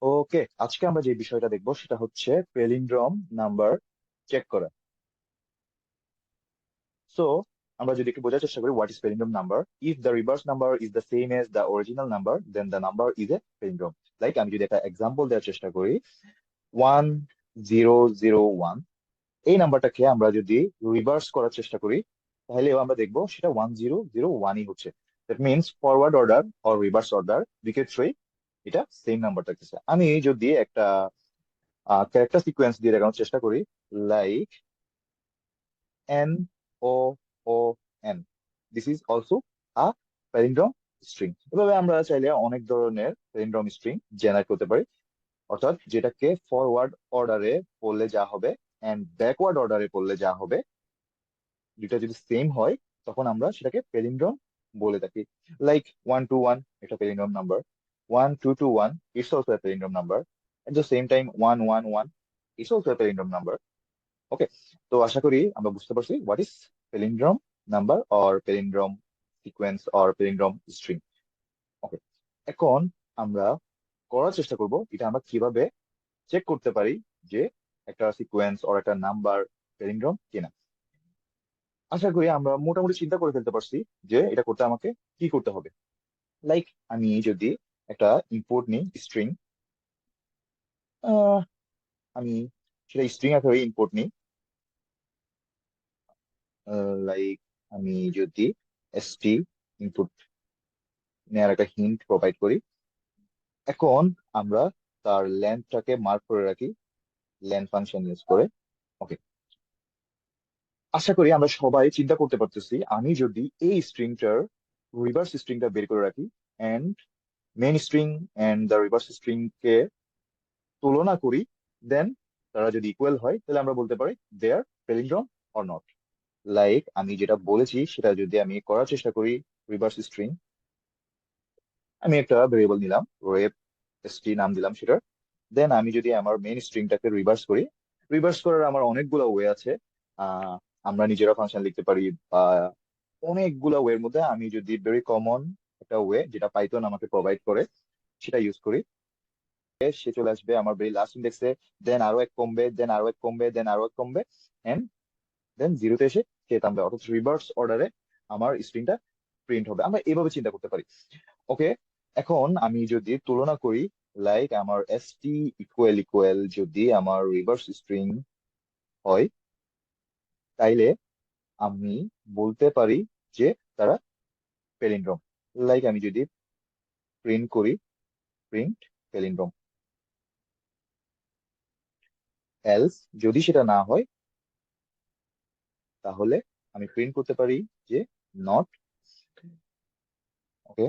ওকে, আজকে আমরা যে বিষয়টা দেখবো সেটা হচ্ছে পেলিন্ড্রোম নাম্বার চেক করা। সো আমরা যদি একটু বোঝার চেষ্টা করি what is palindrome number, if the reverse number is the same as the original number then the number is a palindrome. Like আমি যদি একটা এক্সাম্পল দেওয়ার চেষ্টা করি, 1001, এই নাম্বারটাকে আমরা যদি রিভার্স করার চেষ্টা করি তাহলেও আমরা দেখবো সেটা 1001ই হচ্ছে। That means forward order or reverse order দুই থ্রি এটা সেম নাম্বার থাকতেছে। আমি যদি একটা ক্যারেক্টার সিকোয়েন্স দিয়ে দেখানোর চেষ্টা করি, like NOON, this is also a palindrome string. এভাবে আমরা চাইলে অনেক ধরনের প্যালিন্ড্রোম স্ট্রিং জেনারেট করতে পারি, অর্থাৎ যেটাকে ফরওয়ার্ড অর্ডারে পড়লে যা হবে এন্ড ব্যাকওয়ার্ড অর্ডারে পড়লে যা হবে, দুটা যদি সেম হয় তখন আমরা সেটাকে প্যালিন্ড্রোম বলে থাকি। লাইক 121 একটা palindrome number, 1221 it's also a palindrome number, at the same time 111 it's also a palindrome number. Okay, তো আশা করি আমরা বুঝতে পারছি what is palindrome number or palindrome sequence or palindrome string. Okay, এখন আমরা করার চেষ্টা করব এটা আমরা কিভাবে চেক করতে পারি যে একটা সিকোয়েন্স অর একটা নাম্বার পেলিন্ড্রোম কিনা। আশা করি আমরা মোটামুটি চিন্তা করে ফেলতে পারছি যে এটা করতে আমাকে কি করতে হবে। লাইক আমি যদি একটা ইম্পোর্ট নিই স্ট্রিং, আমি সেটা স্ট্রিং আকারে ইম্পোর্ট নিই। লাইক আমি যদি এসটি ইনপুট নেওয়ার একটা হিন্ট প্রোভাইড করি, এখন আমরা তার লেন্থটাকে মার্ক করে রাখি লেন্থ ফাংশন ইউজ করে। ওকে, আশা করি আমরা সবাই চিন্তা করতে পারতেছি আমি যদি এই স্ট্রিংটার রিভার্স স্ট্রিংটা বের করে রাখি and main string and the reverse string কে তুলনা করি, দেন তারা যদি ইকুয়াল হয় তাহলে আমরা বলতে পারি দে আর প্যালিন্ড্রোম অর নট। লাইক আমি যেটা বলেছি সেটা যদি আমি করার চেষ্টা করি, রিভার্স স্ট্রিং, আমি একটা ভেরিয়েবল নিলাম রেপ এসটি নাম দিলাম সেটার, দেন আমি যদি আমার মেইন স্ট্রিংটাকে রিভার্স করি, রিভার্স করার আমার অনেকগুলো ওয়ে আছে। আহ আমরা নিজেরা ফাংশন লিখতে পারি বা অনেকগুলো ওয়ের মধ্যে আমি যদি ভেরি কমন একটা ওয়ে যেটা পাইথন আমাকে প্রোভাইড করে সেটা ইউজ করি, সে চলে আসবে আমার ভেরি লাস্ট ইন্ডেক্সে, দেন আরো এক কমবে, দেন আরো এক কমবে, দেন আরো এক কমবে, এন্ড দেন জিরোতে এসে সে থামবে, অর্থাৎ রিভার্স অর্ডারে আমার স্ট্রিংটা প্রিন্ট হবে। আমরা এভাবে চিন্তা করতে পারি। ওকে, এখন আমি যদি তুলনা করি, লাইক আমার এসটি ইকুয়াল ইকুয়াল যদি আমার রিভার্স স্ট্রিং হয় তাইলে আমি বলতে পারি যে তারা প্যালিন্ড্রোম। লাইক আমি যদি প্রিন্ট করি প্রিন্ট প্যালিন্ড্রোম, এলস যদি সেটা না হয় তাহলে আমি প্রিন্ট করতে পারি যে নট। ওকে,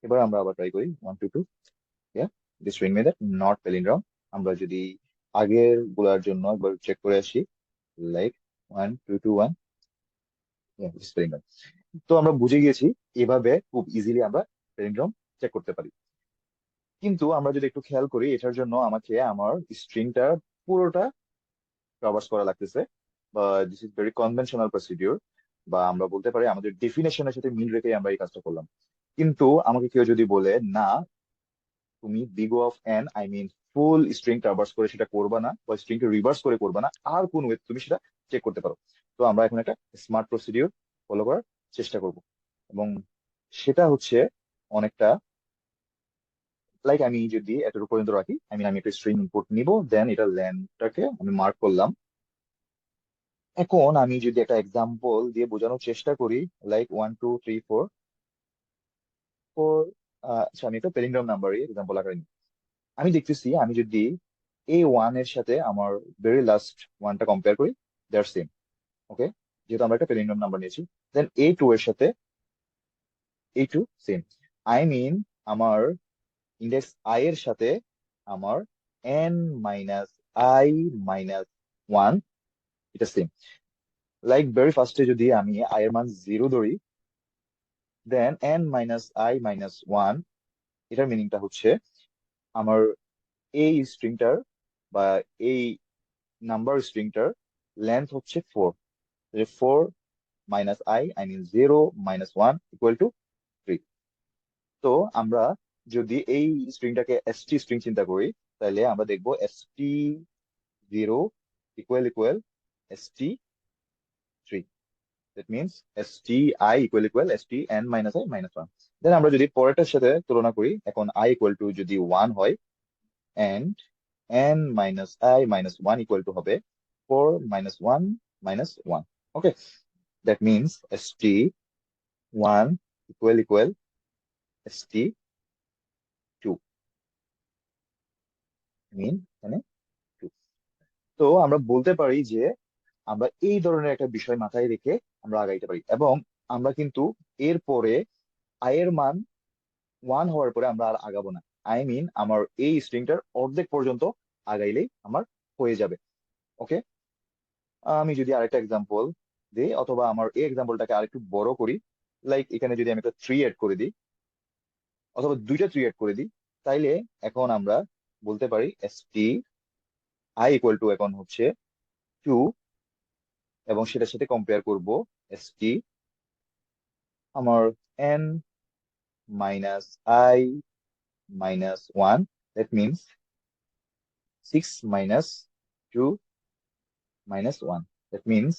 এবার আমরা আবার ট্রাই করি 122, this string method not palindrome. আমরা যদি আগের গুলার জন্য একবার চেক করে আসি, লাইক 1221, তো আমরা বুঝে গিয়েছি এভাবে খুব ইজিলি আমরা প্যালিন্ড্রোম চেক করতে পারি। কিন্তু আমরা যদি একটু খেয়াল করি এটার জন্য আমাকে আমার স্ট্রিংটা পুরোটা ট্রাভার্স করা লাগতেছে, বা this is very conventional procedure, বা আমরা বলতে পারি আমাদের ডেফিনেশনের সাথে মিল রেখে আমরা এই কাজটা করলাম। কিন্তু আমাকে কেউ যদি বলে না তুমি big of n, I mean full string traverse করে সেটা করবা না বা স্ট্রিংকে রিভার্স করে করবা না, আর কোন ওয়ে তুমি সেটা চেক করতে পারো। তো আমরা এখন একটা স্মার্ট প্রসিডিউর ফলো করার চেষ্টা করব, এবং সেটা হচ্ছে অনেকটা লাইক আমি যদি এতটুকু পর্যন্ত রাখি, আমি একটা স্ট্রিং ইনপুট নিব, দেন এটা লেন্থটাকে আমি মার্ক করলাম। এখন আমি যদি একটা এক্সাম্পল দিয়ে বোঝানোর চেষ্টা করি, লাইক 1234 ফোর, আচ্ছা আমি একটা প্যালিন্ড্রোম নাম্বারই এক্সাম্পল আকারে নিই। আমি দেখতেছি আমি যদি A1 এর সাথে আমার ভেরি লাস্ট ওয়ানটা কম্পেয়ার করি, দেয়ার সেম। ওকে, যেহেতু আমরা একটা প্যালিন্ড্রোম নাম্বার নিয়েছি, দেন A2 এর সাথে A2 সেম, আই মিন আমার ইন্ডেক্স আই এর সাথে আমার n minus I minus one এটা সেম। লাইক ভেরি ফার্স্টে যদি আমি আই এর মান 0 ধরি, দেন n-i-1, এটার মিনিংটা হচ্ছে আমার এই স্ট্রিংটার বা এই নাম্বার স্ট্রিংটার লেন্থ হচ্ছে 4। 4 - i, I mean 0 - 1 = 3। তো আমরা যদি এই স্ট্রিংটাকে এসটি স্ট্রিং চিন্তা করি, তাহলে আমরা দেখবো ST0 equal equal ST3। That means STI equal equal STN minus I minus 1। দেন আমরা যদি পরেরটার সাথে তুলনা করি, এখন I ইকুয়াল টু যদি 1 হয়, and n minus I minus 1 equal to হবে 4 minus 1 minus 1। Okay, that means ST1 equal equal ST2, মিন মানে 2। তো আমরা বলতে পারি যে আমরা এই ধরনের একটা বিষয় মাথায় রেখে আমরা আগাইতে পারি, এবং আমরা কিন্তু এরপরে I এর মান 1 হওয়ার পরে আমরা আর আগাবো না। আই মিন আমার এই স্ট্রিংটার অর্ধেক পর্যন্ত আগাইলেই আমার হয়ে যাবে। ওকে, আমি যদি আরেকটা এক্সাম্পল দিই, অথবা আমার এই এক্সাম্পলটাকে আরেকটু বড় করি, লাইক এখানে যদি আমি একটা 3 এড করে দিই, অথবা দুইটা 3 এড করে দিই, তাইলে এখন আমরা বলতে পারি STI ইকুয়াল টু এখন হচ্ছে 2, এবং সেটার সাথে কম্পেয়ার করব ST আমার n minus I minus 1। That means 6 minus 2 minus 1। That means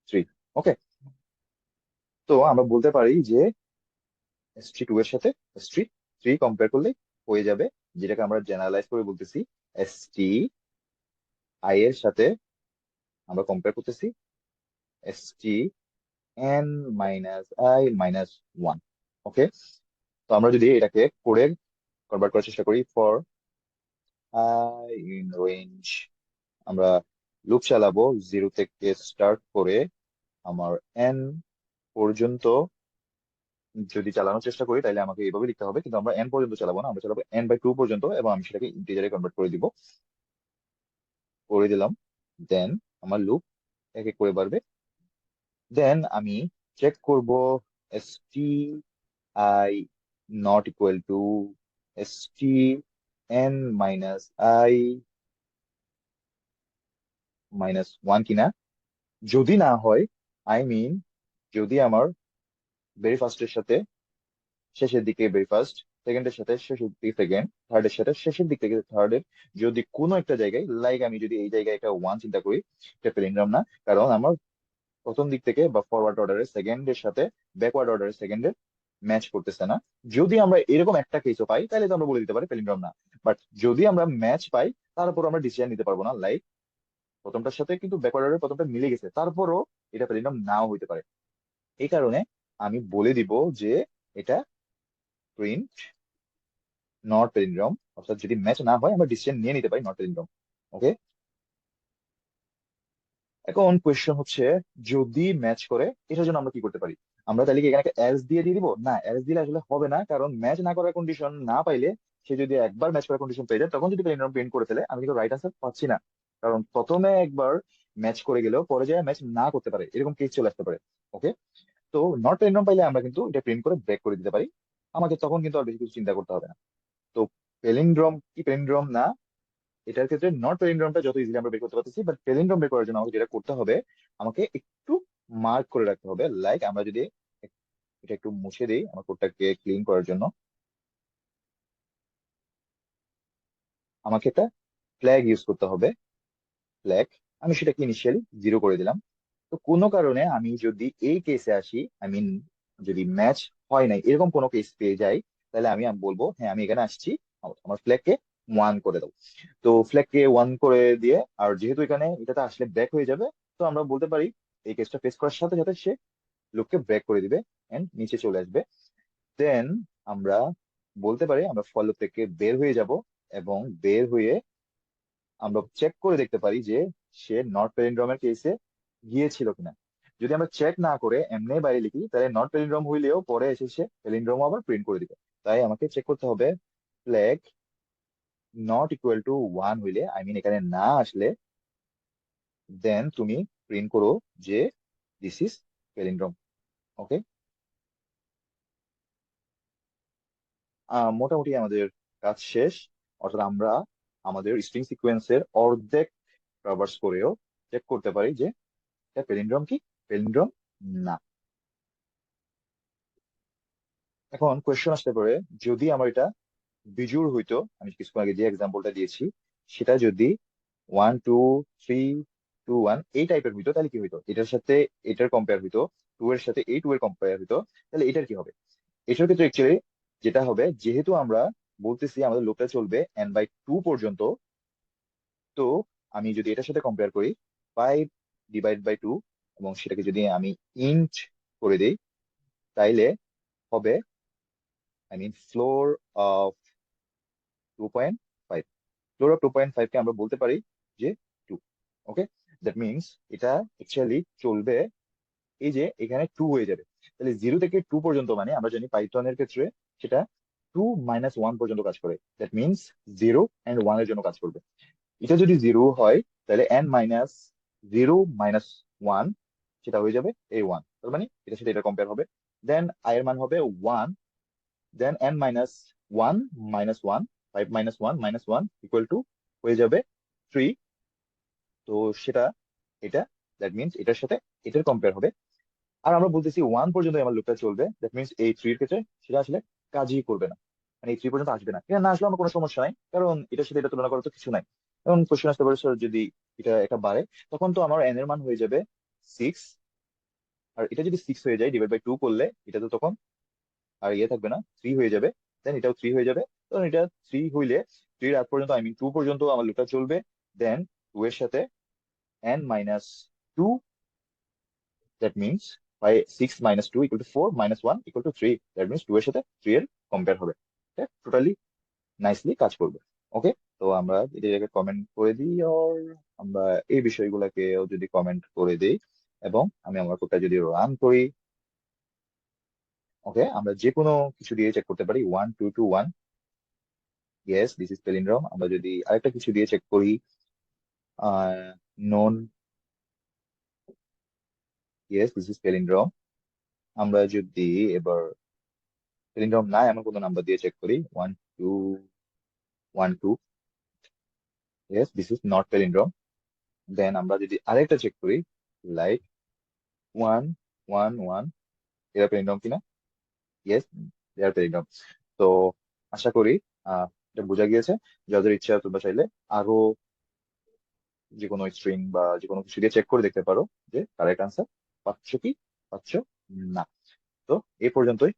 3। ওকে, তো আমরা বলতে পারি যে ST2 এর সাথে ST3 কম্পেয়ার করলে হয়ে যাবে, যেটাকে আমরা জেনারেলাইজ করে বলতেছি STI এর সাথে আমরা কম্পেয়ার করতেছি STN মাইনাস I মাইনাস 1। ওকে, তো আমরা যদি এটাকে কোডে কনভার্ট করার চেষ্টা করি, ফর I ইন রেঞ্জ, আমরা লুপ চালাবো 0 থেকে স্টার্ট করে আমার n পর্যন্ত। যদি চালানোর চেষ্টা করি তাহলে আমাকে এইভাবে লিখতে হবে, কিন্তু আমরা n পর্যন্ত চালাবো না, আমরা চালাবো n/2 পর্যন্ত, এবং আমি সেটাকে ইন্টিজারে কনভার্ট করে দিব, করে দিলাম। দেন আমার লুপ এক এক করে বাড়বে। দেন আমি চেক করব STI not equal to STN minus I minus 1 কিনা। যদি না হয়, আই মিন যদি আমার ভেরি ফার্স্টের সাথে শেষের দিকে ভেরি ফার্স্ট, সেকেন্ডের সাথে শেষের দিকে সেকেন্ড, থার্ডের সাথে শেষের দিক থেকে থার্ডের যদি কোনো একটা জায়গায়, লাইক আমি যদি এই জায়গায় একটা 1 চিন্তা করি, এটা প্যালিন্ড্রোম না, কারণ আমার প্রথম দিক থেকে বা ফরওয়ার্ড অর্ডারের সেকেন্ডের সাথে ব্যাকওয়ার্ড অর্ডারের সেকেন্ডের ম্যাচ করতেছে না। যদি আমরা এরকম একটা কেসও পাই, তাহলে তো আমরা বলে দিতে পারি প্যালিন্ড্রোম না। বাট যদি আমরা ম্যাচ পাই, তারপর আমরা ডিসিশন নিতে পারবো না, লাইক প্রথমটার সাথে কিন্তু ব্যাকওয়ার্ড অর্ডার প্রথমটা মিলে গেছে, তারপরও এটা প্যালিন্ড্রোম নাও হইতে পারে। এই কারণে আমি বলে দিব যে এটা প্রিন্ট নট প্যালিন্ড্রোম, অর্থাৎ যদি ম্যাচ না হয় আমরা ডিসিশন নিয়ে নিতে পারি নট প্যালিন্ড্রোম। ওকে, এখন কোয়েশ্চেন হচ্ছে, যদি ম্যাচ করে এটার জন্য আমরা কি করতে পারি? আমরা তাহলে কি এখানে একটা এলস দিয়ে দিব? না, এলস দিলে আসলে হবে না, কারণ ম্যাচ না করার কন্ডিশন না পাইলে, সে যদি একবার ম্যাচ করার কন্ডিশন পেয়ে যায়, তখন যদি প্যালিন্ড্রোম প্রিন্ট করে ফেলে, আমি কিন্তু রাইট আনসার পাচ্ছি না। কারণ প্রথমে একবার ম্যাচ করে গেলেও পরে যায় ম্যাচ না করতে পারে, এরকম কেস চলে আসতে পারে। ওকে, তো নট প্যালিন্ড্রোম পাইলে আমরা কিন্তু এটা প্রিন্ট করে ব্রেক করে দিতে পারি, আমাকে তখন কিন্তু আর বেশি কিছু চিন্তা করতে হবে না। তো প্যালিন্ড্রোম কি প্যালিন্ড্রোম না, এটার ক্ষেত্রে নট প্যালিন্ড্রোমটা যত ইজিলি আমরা বের করতে পারতেছি, বাট প্যালিন্ড্রোম বের করার জন্য আমাকে যেটা করতে হবে, আমাকে একটু মার্ক করে রাখতে হবে। লাইক আমরা যদি এটা একটু মুছে দিই আমার কোডটাকে ক্লিন করার জন্য, আমাকে একটা ফ্ল্যাগ ইউজ করতে হবে। ফ্ল্যাগ, আমি সেটাকে ইনিশিয়ালি 0 করে দিলাম। তো কোনো কারণে আমি যদি এই কেসে আসি, আই মিন যদি ম্যাচ হয় নাই এরকম কোনো কেস পেয়ে যাই, তাহলে আমি আমি বলবো হ্যাঁ আমি এখানে আসছি, আমার ফ্ল্যাগকে 1 করে দাও। তো ফ্ল্যাগকে 1 করে দিয়ে, আর যেহেতু এখানে এটাতে আসলে ব্যাক হয়ে যাবে, তো আমরা বলতে পারি এই কেসটা ফেস করার সাথে সাথে সে লুককে ব্রেক করে দিবে এন্ড নিচে চলে আসবে। দেন আমরা বলতে পারি আমরা ফল লুপ থেকে বের হয়ে যাব, এবং বের হয়ে আমরা চেক করে দেখতে পারি যে সে নট প্যালিন্ড্রোমের কেসে গিয়েছিল কিনা। যদি আমরা চেক না করে এমনি বাইরে লিখি, তাহলে নট প্যালিন্ড্রোম হইলেও পরে এসে সে প্যালিন্ড্রোম আবার প্রিন্ট করে দিবে। তাই আমাকে চেক করতে হবে, ফ্ল্যাগ নট ইকুয়াল টু 1 হইলে, আই মিন এখানে না আসলে, দেন তুমি প্রিন্ট করো যে দিস ইজ প্যালিন্ড্রোম। ওকে, মোটামুটি আমাদের কাজ শেষ। অর্থাৎ আমরা আমাদের স্ট্রিং সিকোয়েন্সের অর্ধেক ট্রাভার্স করেও চেক করতে পারি যে এটা প্যালিন্ড্রোম কি প্যালিন্ড্রোম না। এখন কোয়েশ্চেন আসতে পারে, যদি আমার এটা বিজুড় হইতো, আমি কিছুক্ষণ আগে যে এক্সাম্পলটা দিয়েছি সেটা যদি 1 2 3 2 1 এই টাইপের হইতো, তাহলে কি হইতো? এটার সাথে এটার কম্পেয়ার হইতো, টু এর সাথে এই টু এর কম্পেয়ার হইতো, তাহলে এটার কি হবে? এটার ক্ষেত্রে অ্যাকচুয়ালি যেটা হবে, যেহেতু আমরা বলতেছি আমাদের লুপটা চলবে n/2 পর্যন্ত, তো আমি যদি এটার সাথে কম্পেয়ার করি 5/2, এবং সেটাকে যদি আমি ইন্ট করে দিই, তাইলে হবে, I mean floor of 2.5। Floor of 2.5 কে আমরা বলতে পারি যে 2। ওকে, দ্যাট মিনস এটা অ্যাকচুয়ালি চলবে, এই যে এখানে 2 হয়ে যাবে। তাহলে 0 থেকে 2 পর্যন্ত, মানে আমরা জানি পাইথনের ক্ষেত্রে সেটা 2 - 1 পর্যন্ত কাজ করে। দ্যাট মিনস 0 and 1 এর জন্য কাজ করবে। এটা যদি 0 হয়, তাহলে n-0 - 1 সেটা হয়ে যাবে এই 1। তার মানে এটার সাথে এটা কম্পেয়ার হবে। দেন i এর মান হবে 1। দেন n-1 - 1, 5 - 1 - 1 ইকুয়াল টু হয়ে যাবে 3। তো সেটা, এটা, দ্যাট মিনস এটার সাথে এটার কম্পেয়ার হবে। আর আমরা বলতেছি 1 পর্যন্ত আমার লুপটা চলবে, দ্যাট মিনস এই 3 এর ক্ষেত্রে সেটা আসলে কাজই করবে না, মানে এই 3 পর্যন্ত আসবে না। এটা না আসলে আমার কোনো সমস্যা নাই, কারণ এটার সাথে এটা তুলনা করার তো কিছু নাই। এখন কোশ্চেন আসতে পারে, স্যার যদি এটা একটা বাড়ে, তখন তো আমার n এর মান হয়ে যাবে 6। আর এটা যদি 6 হয়ে যায় ডিভাইড বাই 2 করলে, এটা তো তখন আর ইয়ে থাকবে না, 3 হয়ে যাবে। দেন এটাও 3 হয়ে যাবে। তখন এটা 3 হইলে 3 এর আগ পর্যন্ত, আই মিন 2 পর্যন্ত আমার লুপটা চলবে। দেন 2 এর সাথে n - 2, that means 6 - 2 equal to 4 - 1 equal to 3। That means 2 এর সাথে 3 এর কম্পেয়ার হবে। এটা টোটালি নাইসলি কাজ করবে। ওকে, তো আমরা এটাকে কমেন্ট করে দিই, আর আমরা এই বিষয়গুলোকেও যদি কমেন্ট করে দিই, এবং আমি আমার কোডটা যদি রান করি, ওকে, আমরা যে কোনো কিছু দিয়ে চেক করতে পারি। 1 2 2 1, ইয়েস দিস ইজ পেলিন্ড্রোম। আমরা যদি আরেকটা কিছু দিয়ে চেক করি, নন, ইয়েস দিস ইজ পেলিন্ড্রোম। আমরা যদি এবার পেলিন্ড্রোম না এমন কোনো নাম্বার দিয়ে চেক করি, 1 2 1 2, ইয়েস দিস ইজ নট পেলিন্ড্রোম। দেন আমরা যদি আরেকটা চেক করি, লাইক 1 1 1, এরা পেলিন্ড্রোম কিনা? ইয়েস, দে আর পেলিন্ড্রোম। তো আশা করি এটা বোঝা গিয়েছে। যাদের ইচ্ছা তোমরা চাইলে আরো যে কোনো স্ট্রিং বা যে কোনো কিছু দিয়ে চেক করে দেখতে পারো যে কারেক্ট আনসার পাচ্ছ কি পাচ্ছ না। তো এই পর্যন্তই।